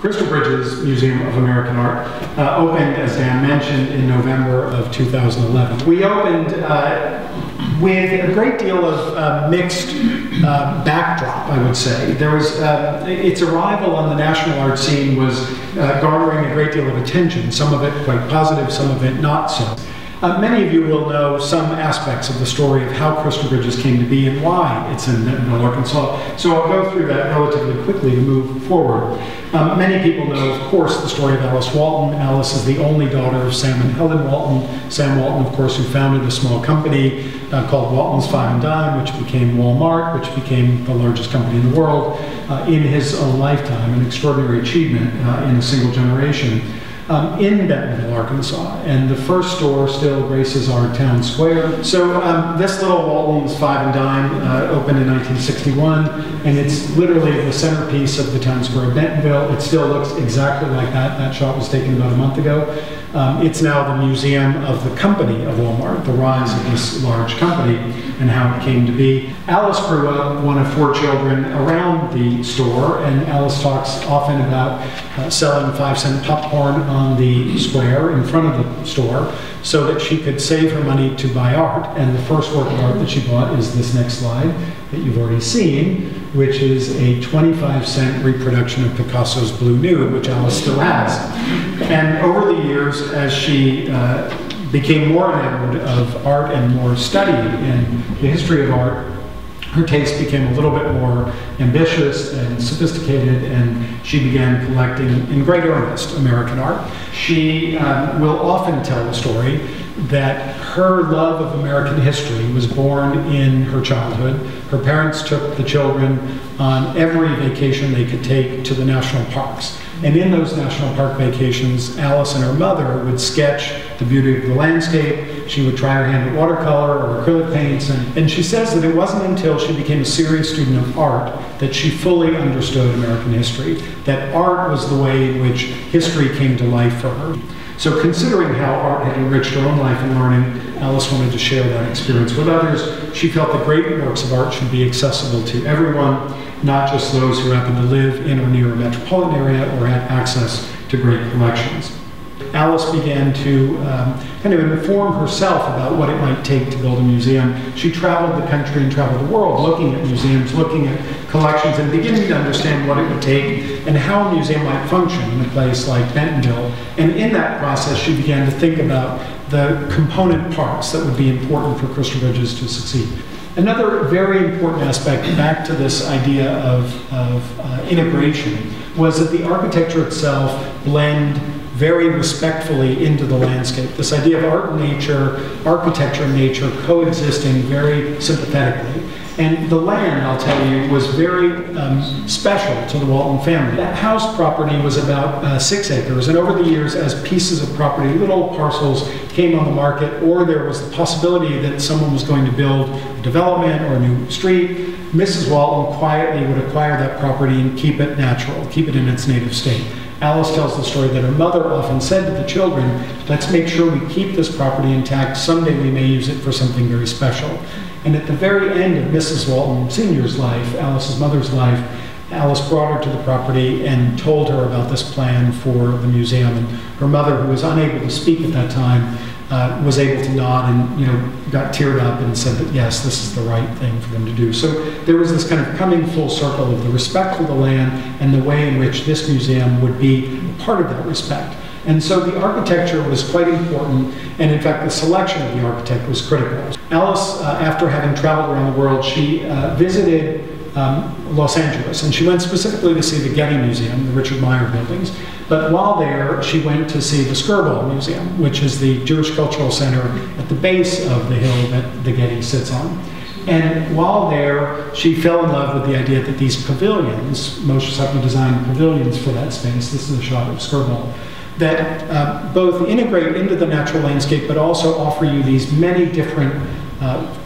Crystal Bridges Museum of American Art opened, as Dan mentioned, in November of 2011. We opened with a great deal of mixed backdrop, I would say. There was, its arrival on the national art scene was garnering a great deal of attention, some of it quite positive, some of it not so. Many of you will know some aspects of the story of how Crystal Bridges came to be and why it's in Bentonville, Arkansas. So I'll go through that relatively quickly to move forward. Many people know, of course, the story of Alice Walton. Alice is the only daughter of Sam and Helen Walton. Sam Walton, of course, who founded a small company called Walton's Five and Dime, which became Walmart, which became the largest company in the world in his own lifetime, an extraordinary achievement in a single generation. In Bentonville, Arkansas, and the first store still graces our town square. So this little Walton's Five and Dime opened in 1961, and it's literally the centerpiece of the town square of Bentonville. It still looks exactly like that. That shot was taken about a month ago. It's now the museum of the company of Walmart, the rise of this large company and how it came to be. Alice grew up one of 4 children around the store, and Alice talks often about selling 5-cent popcorn on the square in front of the store so that she could save her money to buy art. And the first work of art that she bought is this next slide that you've already seen, which is a 25-cent reproduction of Picasso's Blue Nude, which Alice still has. And over the years, as she became more enamored of art and more studied in the history of art, her taste became a little bit more ambitious and sophisticated, and she began collecting in great earnest American art. She will often tell the story that her love of American history was born in her childhood. Her parents took the children on every vacation they could take to the national parks. And in those national park vacations, Alice and her mother would sketch the beauty of the landscape. She would try her hand at watercolor or acrylic paints. And she says that it wasn't until she became a serious student of art that she fully understood American history, that art was the way in which history came to life for her. So considering how art had enriched her own life and learning, Alice wanted to share that experience with others. She felt that great works of art should be accessible to everyone, not just those who happen to live in or near a metropolitan area or had access to great collections. Alice began to kind of inform herself about what it might take to build a museum. She traveled the country and traveled the world looking at museums, looking at collections, and beginning to understand what it would take and how a museum might function in a place like Bentonville. And in that process, she began to think about the component parts that would be important for Crystal Bridges to succeed. Another very important aspect, back to this idea of integration, was that the architecture itself blend very respectfully into the landscape. This idea of art and nature, architecture and nature coexisting very sympathetically. And the land, I'll tell you, was very special to the Walton family. That house property was about 6 acres, and over the years, as pieces of property, little parcels came on the market, or there was the possibility that someone was going to build a development or a new street, Mrs. Walton quietly would acquire that property and keep it natural, keep it in its native state. Alice tells the story that her mother often said to the children, let's make sure we keep this property intact. Someday we may use it for something very special. And at the very end of Mrs. Walton Sr.'s life, Alice's mother's life, Alice brought her to the property and told her about this plan for the museum. And her mother, who was unable to speak at that time, was able to nod and got teared up and said that yes, this is the right thing for them to do. So there was this kind of coming full circle of the respect for the land and the way in which this museum would be part of that respect. And so the architecture was quite important, and in fact the selection of the architect was critical. Alice, after having traveled around the world, she visited Los Angeles, and she went specifically to see the Getty Museum, the Richard Meier buildings. But while there, she went to see the Skirball Museum, which is the Jewish Cultural Center at the base of the hill that the Getty sits on. And while there, she fell in love with the idea that these pavilions, Moshe Safdie designed pavilions for that space, this is a shot of Skirball, that both integrate into the natural landscape, but also offer you these many different,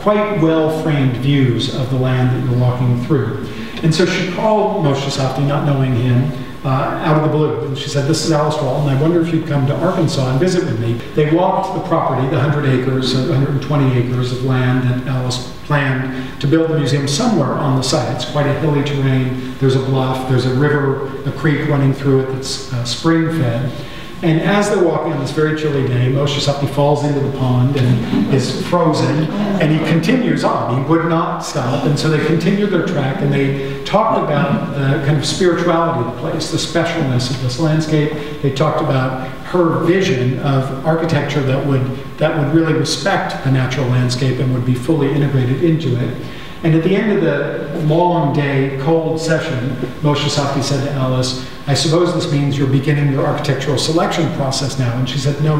quite well-framed views of the land that you're walking through. And so she called Moshe Safdie, not knowing him, out of the blue. And she said, "This is Alice Walton. I wonder if you'd come to Arkansas and visit with me." They walked the property, the 100 acres, 120 acres of land that Alice planned to build the museum somewhere on the site. It's quite a hilly terrain. There's a bluff, there's a river, a creek running through it that's spring-fed. And as they're walking on this very chilly day, Moshe Safdie falls into the pond and is frozen, and he continues on. He would not stop, and so they continued their track, and they talked about the kind of spirituality of the place, the specialness of this landscape. They talked about her vision of architecture that would really respect the natural landscape and would be fully integrated into it. And at the end of the long day, cold session, Moshe Safdie said to Alice, "I suppose this means you're beginning your architectural selection process now." And she said, "No,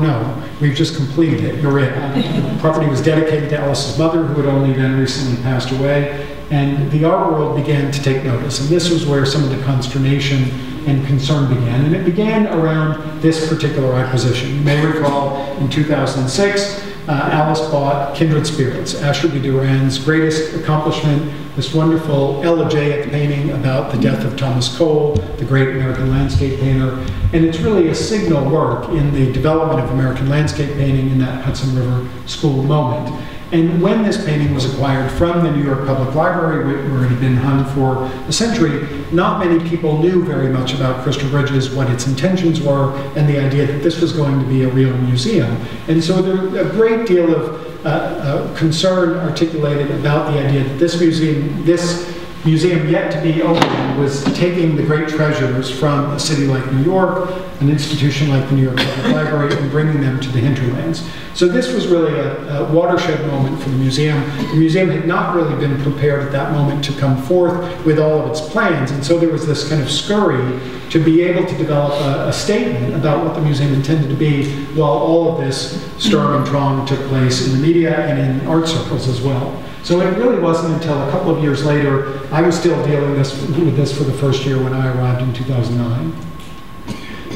we've just completed it. You're it." The property was dedicated to Alice's mother, who had only then recently passed away. And the art world began to take notice. And this was where some of the consternation and concern began. And it began around this particular acquisition. You may recall in 2006, Alice bought Kindred Spirits, Asher B. Duran's greatest accomplishment, this wonderful elegiac painting about the death of Thomas Cole, the great American landscape painter. And it's really a signal work in the development of American landscape painting in that Hudson River School moment. And when this painting was acquired from the New York Public Library, where it had been hung for a century, not many people knew very much about Crystal Bridges, what its intentions were, and the idea that this was going to be a real museum. And so there was a great deal of concern articulated about the idea that this museum yet to be opened was taking the great treasures from a city like New York, an institution like the New York Public Library, and bringing them to the hinterlands. So this was really a watershed moment for the museum. The museum had not really been prepared at that moment to come forth with all of its plans, and so there was this kind of scurry to be able to develop a statement about what the museum intended to be, while all of this Sturm and Drang took place in the media and in art circles as well. So it really wasn't until a couple of years later, I was still dealing with this for the first year when I arrived in 2009.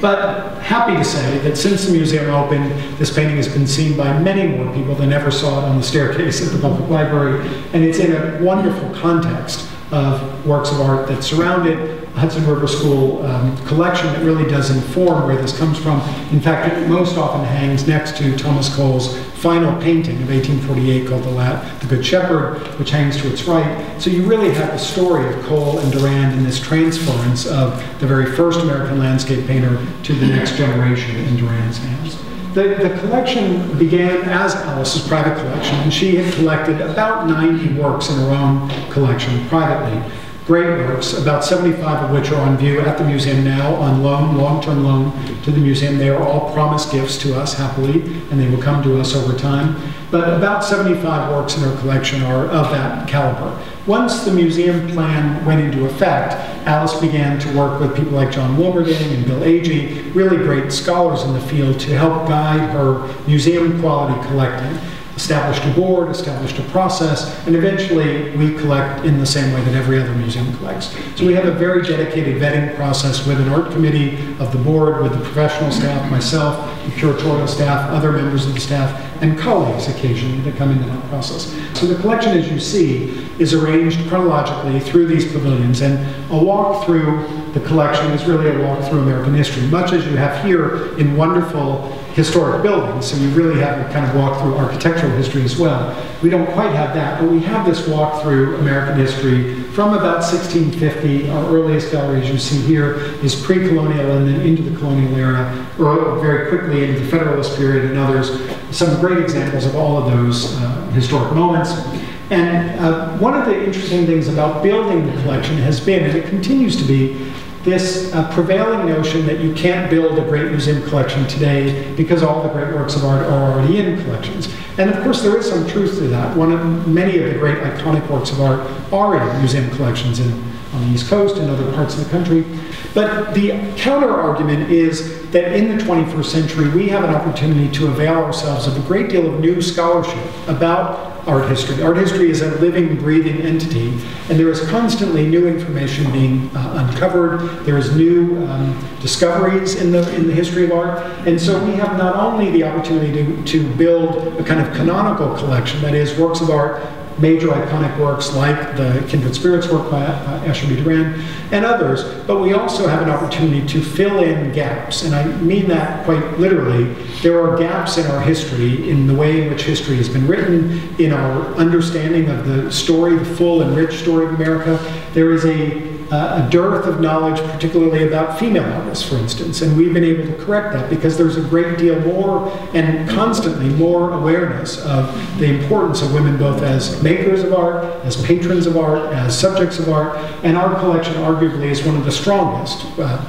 But happy to say that since the museum opened, this painting has been seen by many more people than ever saw it on the staircase at the public library, and it's in a wonderful context of works of art that surround it, Hudson River School collection that really does inform where this comes from. In fact, it most often hangs next to Thomas Cole's final painting of 1848 called The Good Shepherd, which hangs to its right. So you really have the story of Cole and Durand and this transference of the very first American landscape painter to the next generation in Durand's hands. The collection began as Alice's private collection, and she had collected about 90 works in her own collection privately. Great works, about 75 of which are on view at the museum now on loan, long-term loan to the museum. They are all promised gifts to us, happily, and they will come to us over time. But about 75 works in her collection are of that caliber. Once the museum plan went into effect, Alice began to work with people like John Wilmerding and Bill Agee, really great scholars in the field, to help guide her museum quality collecting. Established a board, established a process, and eventually we collect in the same way that every other museum collects. So we have a very dedicated vetting process with an art committee of the board, with the professional staff, myself, the curatorial staff, other members of the staff, and colleagues occasionally that come into that process. So the collection, as you see, is arranged chronologically through these pavilions, and a walk through the collection is really a walk through American history, much as you have here in wonderful historic buildings, so you really have a kind of walk through architectural history as well. We don't quite have that, but we have this walk through American history from about 1650. Our earliest gallery, as you see here, is pre-colonial and then into the colonial era, or very quickly into the Federalist period and others. Some great examples of all of those historic moments. And one of the interesting things about building the collection has been, and it continues to be, this prevailing notion that you can't build a great museum collection today because all the great works of art are already in collections. And of course there is some truth to that. Many of the great iconic works of art are in museum collections on the East Coast and other parts of the country. But the counter-argument is that in the 21st century we have an opportunity to avail ourselves of a great deal of new scholarship about art history. Art history is a living, breathing entity, and there is constantly new information being uncovered. There is new discoveries in the history of art, and so we have not only the opportunity to build a kind of canonical collection, that is, works of art major iconic works like the Kindred Spirits work by Asher B. Duran and others, but we also have an opportunity to fill in gaps, and I mean that quite literally. There are gaps in our history, in the way in which history has been written, in our understanding of the story, the full and rich story of America. There is a dearth of knowledge, particularly about female artists, for instance, and we've been able to correct that because there's a great deal more and constantly more awareness of the importance of women both as makers of art, as patrons of art, as subjects of art, and our collection arguably is one of the strongest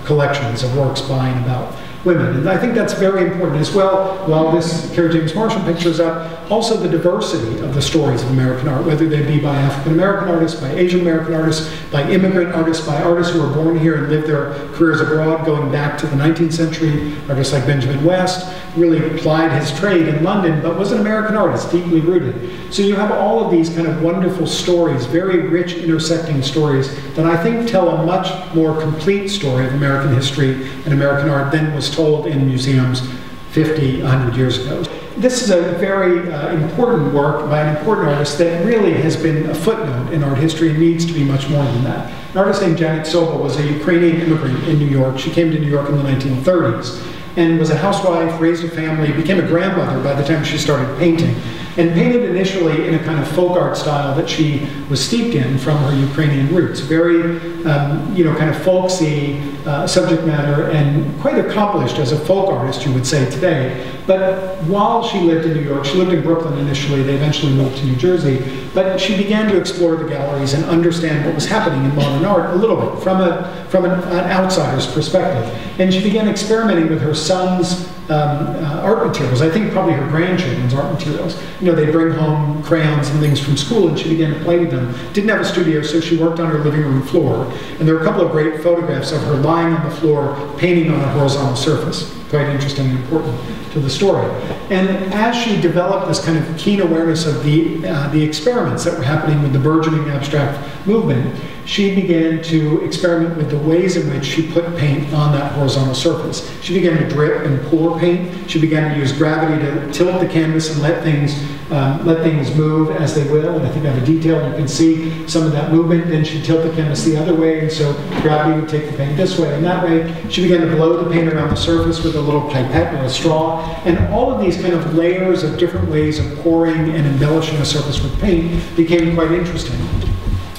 collections of works by and about women. And I think that's very important as well. While this Kerry James Marshall picture is up, also the diversity of the stories of American art, whether they be by African American artists, by Asian American artists, by immigrant artists, by artists who were born here and lived their careers abroad, going back to the 19th century, artists like Benjamin West, really plied his trade in London, but was an American artist, deeply rooted. So you have all of these kind of wonderful stories, very rich intersecting stories that I think tell a much more complete story of American history and American art than was told in museums 50, 100 years ago. This is a very important work by an important artist that really has been a footnote in art history and needs to be much more than that. An artist named Janet Sobel was a Ukrainian immigrant in New York. She came to New York in the 1930s and was a housewife, raised a family, became a grandmother by the time she started painting, and painted initially in a kind of folk art style that she was steeped in from her Ukrainian roots. Very, kind of folksy subject matter and quite accomplished as a folk artist, you would say today. But while she lived in New York, she lived in Brooklyn initially, they eventually moved to New Jersey, but she began to explore the galleries and understand what was happening in modern art a little bit from an outsider's perspective. And she began experimenting with her son's art materials, I think probably her grandchildren's art materials. They'd bring home crayons and things from school and she began to play with them. Didn't have a studio, so she worked on her living room floor. And there are a couple of great photographs of her lying on the floor, painting on a horizontal surface. Quite interesting and important to the story. And as she developed this kind of keen awareness of the experiments that were happening with the burgeoning abstract movement, she began to experiment with the ways in which she put paint on that horizontal surface. She began to drip and pour paint. She began to use gravity to tilt the canvas and let things move as they will. And I think I have a detail, you can see some of that movement. Then she'd tilt the canvas the other way, and so gravity would take the paint this way and that way. She began to blow the paint around the surface with a little pipette or a straw. And all of these kind of layers of different ways of pouring and embellishing a surface with paint became quite interesting.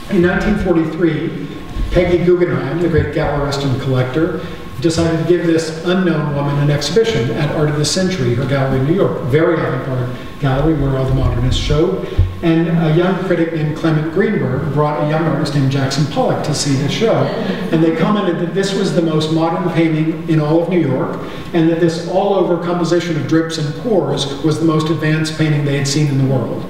In 1943, Peggy Guggenheim, the great gallerist and collector, decided to give this unknown woman an exhibition at Art of the Century, her gallery in New York, very avant-garde gallery where all the modernists showed. And a young critic named Clement Greenberg brought a young artist named Jackson Pollock to see the show. And they commented that this was the most modern painting in all of New York, and that this all-over composition of drips and pours was the most advanced painting they had seen in the world.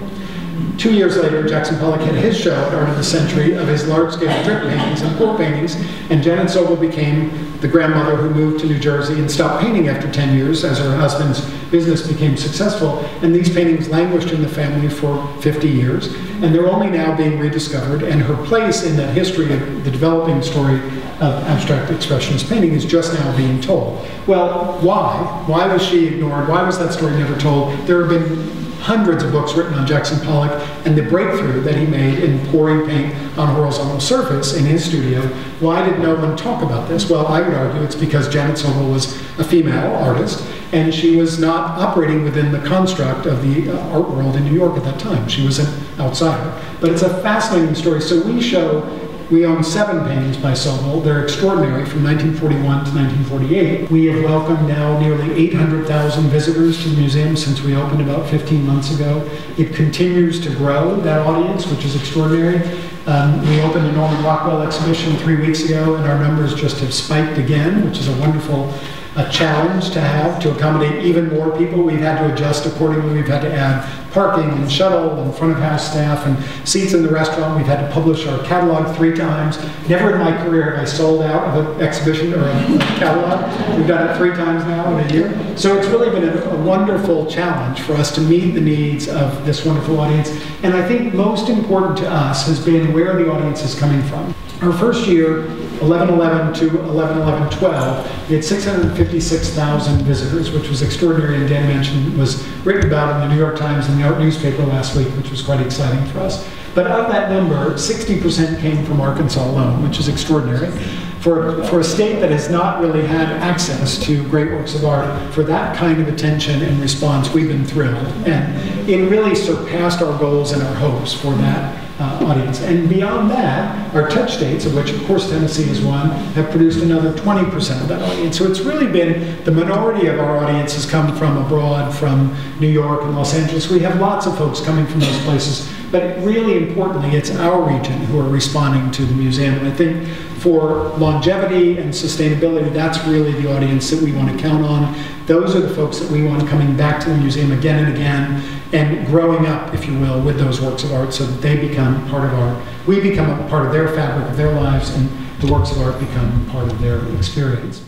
2 years later, Jackson Pollock had his show at Art of the Century of his large-scale drip paintings and pour paintings, and Janet Sobel became the grandmother who moved to New Jersey and stopped painting after 10 years as her husband's business became successful, and these paintings languished in the family for 50 years, and they're only now being rediscovered, and her place in that history of the developing story of abstract expressionist painting is just now being told. Well, why? Why was she ignored? Why was that story never told? There have been hundreds of books written on Jackson Pollock and the breakthrough that he made in pouring paint on a horizontal surface in his studio. Why did no one talk about this? Well, I would argue it's because Janet Sobel was a female artist and she was not operating within the construct of the art world in New York at that time. She was an outsider. But it's a fascinating story. So we own 7 paintings by Sobel. They're extraordinary from 1941 to 1948. We have welcomed now nearly 800,000 visitors to the museum since we opened about 15 months ago. It continues to grow, that audience, which is extraordinary. We opened a Norman Rockwell exhibition 3 weeks ago, and our numbers just have spiked again, which is a wonderful challenge to have to accommodate even more people. We've had to adjust accordingly. We've had to add parking and shuttle and front of house staff and seats in the restaurant. We've had to publish our catalog 3 times. Never in my career have I sold out of an exhibition or a catalog. We've done it 3 times now in a year. So it's really been a wonderful challenge for us to meet the needs of this wonderful audience. And I think most important to us has been where the audience is coming from. Our first year 11/11 to 11/11/12, we had 656,000 visitors, which was extraordinary, and Dan mentioned was written about in the New York Times and the Art newspaper last week, which was quite exciting for us. But of that number, 60% came from Arkansas alone, which is extraordinary. For a state that has not really had access to great works of art, for that kind of attention and response, we've been thrilled. And it really surpassed our goals and our hopes for that audience. And beyond that, our touch states, of which of course Tennessee is one, have produced another 20% of that audience. So it's really been, the minority of our audience has come from abroad, from New York and Los Angeles. We have lots of folks coming from those places, but really importantly, it's our region who are responding to the museum. And I think for longevity and sustainability, that's really the audience that we want to count on. Those are the folks that we want coming back to the museum again and again, and growing up, if you will, with those works of art, so that they become part of our, we become a part of their fabric of their lives, and the works of art become part of their experience.